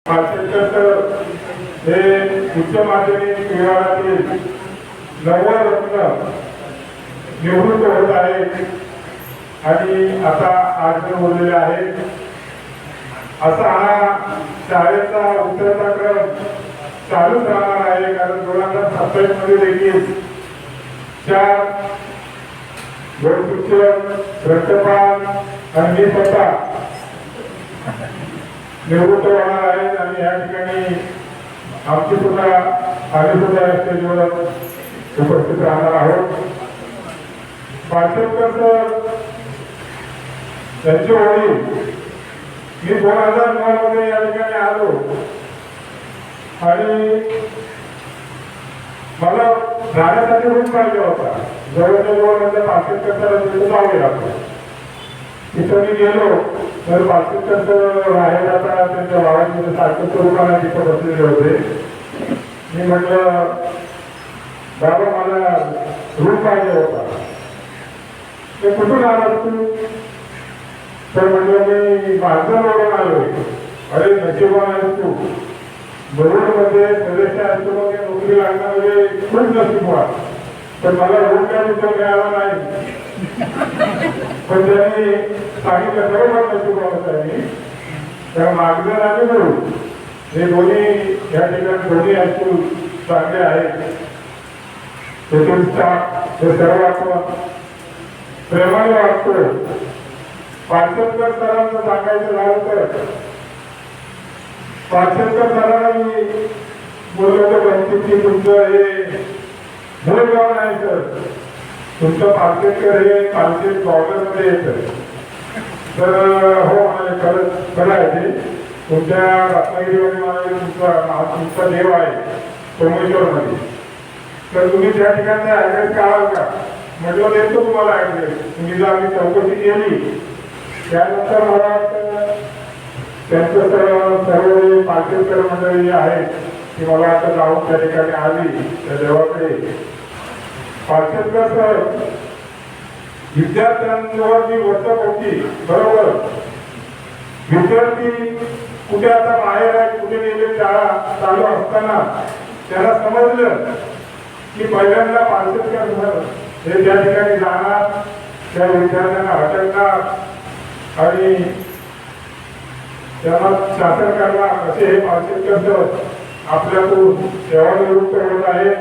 तर हे उच्च माध्यमिक विभागातील 90 रत्न निवृत्त होत आहेत आणि आता 8 जण उरलेले आहेत. असा हा शाळेचा उतरता क्रम चालूच राहणार आहे. कारण 2027 मध्ये देखील 4 शिक्षक, रक्तपाल आणि मी स्वतः निवृत्त होणार आहेत आणि या ठिकाणी आमची सुद्धा आम्ही सुद्धा स्टेजवर उपस्थित राहणार आहोत. पाचेकर सर त्यांचे वडील मी 2009 मध्ये या ठिकाणी आलो आणि मला राहण्यासाठी रूम पाहिजे होता. जवळजवळ म्हणजे पाचेकर सर जावे लागतो. तिथं मी गेलो तर पाचेकर सर बाहेर आता त्यांच्या भावांमध्ये सारखं स्वरूपाला तिथं बसलेले होते. मी म्हटलं बाबा मला रूम पाहिजे होता. ते कुठून आला तू? तर म्हटलं मी माणसावरून आलोय. अरे नशिबान आहे तू. बरोबर मध्ये सदस्य आयुष्यामध्ये नोकरी लागणं म्हणजे खूप नशिबान. पण मला रूम काय तिथं मिळाला नाही. पण त्यांनी सांगितलं बरोबर नशिबान आहे. त्या मागणं आणि मिळू हे दोन्ही या ठिकाणी दोन्ही हायस्कूल चांगले आहेत. तेथील स्टाफ हे सर्व आपण प्रेमाने वाटतो. पाचेकर सरांचं सांगायचं झालं तर पाचेकर सरांना मी बोललो होतो की तुमचं हे मूळ गाव नाही सर, तुमचं पाचेकर हे पाचशे मध्ये येतं. तर हो म्हणाले खरं आहे ते. तुमच्या रत्नागिरीमध्ये मला तुमचा देव आहे सोमेश्वर मध्ये. तर तुम्ही त्या ठिकाणचा ऍड्रेस काढाल का? म्हटलं देतो तुम्हाला ऍड्रेस. तुम्ही जर आम्ही चौकशी केली त्यानंतर मला वाटतं त्यांचं सर्व पाचेकर मंडळी आहेत ती मला आता जाऊन त्या ठिकाणी आली त्या देवाकडे. पाचेकर सर विद्यार्थ्यांवर जी वर्तक होती बरोबर. विद्यार्थी कुठे आता बाहेर आहे कुठे गेले शाळा चालू असताना त्याला समजलं की पहिल्यांदा पाचेकर हे त्या ठिकाणी जाणार, त्या विद्यार्थ्यांना हटकणार आणि त्यांना शासन करणार असे हे पाचेकर आपल्याकडून सेवानिवृत्त होत आहेत.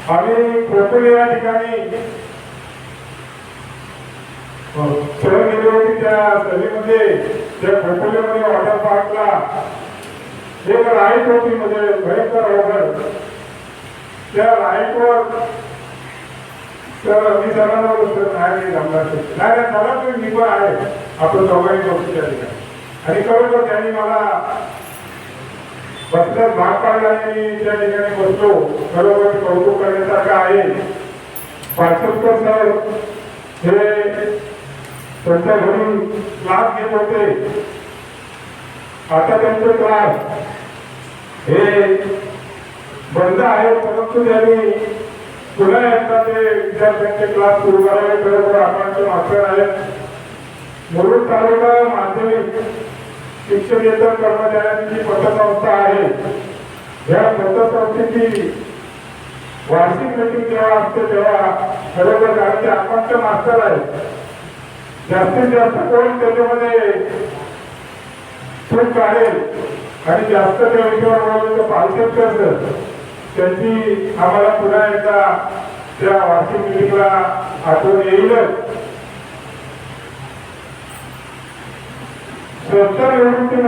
आम्ही खोपोली या ठिकाणी सहल गेली होती. त्या सहलीमध्ये त्या खोपोलीमध्ये वॉटर पार्कला एक राईट होती म्हणजे भयंकर वगैरे. त्या राईटवर तर मी सरांना नाही जमणार नाही चला तुम्ही मी पण आहे आपण दोघांनी बसतो त्या ठिकाणी. आणि खरोखर त्यांनी मला बसण्यास भाग पाडला आणि त्या ठिकाणी बसलो. खरोखर कौतुक करण्यासारखं आहे. पाचेकर सर हे त्यांच्या घरी क्लास घेत होते. आता त्यांचे क्लास हे बंद आहे परंतु त्यांनी पुन्हा एकदा ते विद्यार्थ्यांचे क्लास सुरू करावे. खरोखर आपण मास्टर आहेत. मुरुड तालुका माध्यमिक शिक्षकेतर कर्मचाऱ्यांची पतसंस्था आहे. या पतसंस्थेची वार्षिक मीटिंग जेव्हा असते तेव्हा खरोखर कारण ते आपण मास्टर आहेत. जास्तीत जास्त कोण त्याच्यामध्ये चूक काढेल आणि जास्त त्या विषयावर बोलतो पाचेकर त्यांची आम्हाला पुन्हा एकदा त्या वार्षिक मीटिंगला आठवण येईलच. स्वतः निवृत्ती